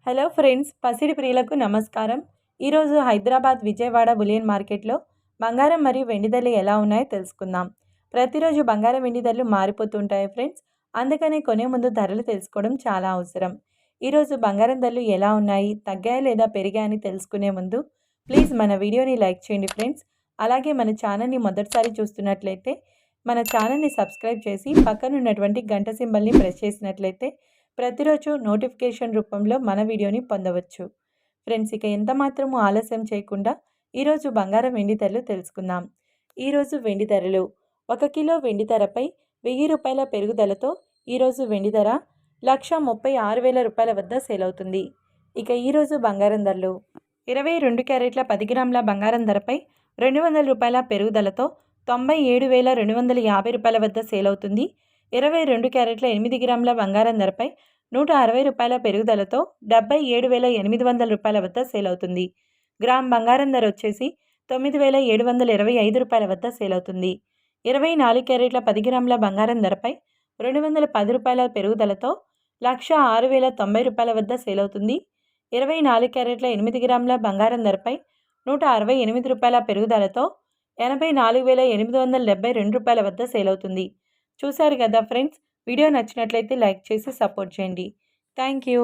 Hello friends, పసిడి ప్రియులకు నమస్కారం. ఈరోజు హైదరాబాద్ విజయవాడ బులియన్ మార్కెట్లో బంగారం మరియు వెండి ధరలు ఎలా ఉన్నాయో తెలుసుకుందాం. ప్రతిరోజు బంగారం వెండి ధరలు మారిపోతుంటాయి ఫ్రెండ్స్. అందుకనే కొనే ముందు ధరలు తెలుసుకోవడం చాలా అవసరం. ఈరోజు బంగారం ధరలు ఎలా ఉన్నాయి, తగ్గాయా లేదా పెరిగాయని తెలుసుకునే ముందు ప్లీజ్ మన వీడియోని లైక్ చేయండి ఫ్రెండ్స్. అలాగే మన ఛానల్ని మొదటిసారి చూస్తున్నట్లయితే మన ఛానల్ని సబ్స్క్రైబ్ చేసి పక్కనున్నటువంటి గంట సింబల్ని ప్రెస్ చేసినట్లయితే ప్రతిరోజు నోటిఫికేషన్ రూపంలో మన వీడియోని పొందవచ్చు. ఫ్రెండ్స్, ఇక ఎంత మాత్రము ఆలస్యం చేయకుండా ఈరోజు బంగారం వెండి ధరలు తెలుసుకుందాం. ఈరోజు వెండి ధరలు: 1 కిలో వెండి ధరపై 1000 రూపాయల పెరుగుదలతో ఈరోజు వెండి ధర 1,36,000 రూపాయల వద్ద సేల్ అవుతుంది. ఇక ఈరోజు బంగారం ధరలు: 22 క్యారెట్ల 10 గ్రాముల బంగారం ధరపై 200 రూపాయల పెరుగుదలతో 97,250 రూపాయల వద్ద సేల్ అవుతుంది. 22 క్యారెట్ల 8 గ్రాముల బంగారం ధరపై 160 రూపాయల పెరుగుదలతో 77,800 రూపాయల వద్ద సేల్ అవుతుంది. గ్రామ్ బంగారం ధర వచ్చేసి 9,725 రూపాయల వద్ద సేల్ అవుతుంది. 24 క్యారెట్ల 10 గ్రాముల బంగారం ధరపై 210 రూపాయల పెరుగుదలతో 1,06,090 రూపాయల వద్ద సేల్ అవుతుంది. 24 క్యారెట్ల 8 గ్రాముల బంగారం ధరపై 168 రూపాయల పెరుగుదలతో 84,872 రూపాయల వద్ద సేల్ అవుతుంది. చూశారు కదా ఫ్రెండ్స్, వీడియో నచ్చినట్లయితే లైక్ చేసి సపోర్ట్ చేయండి. Thank you.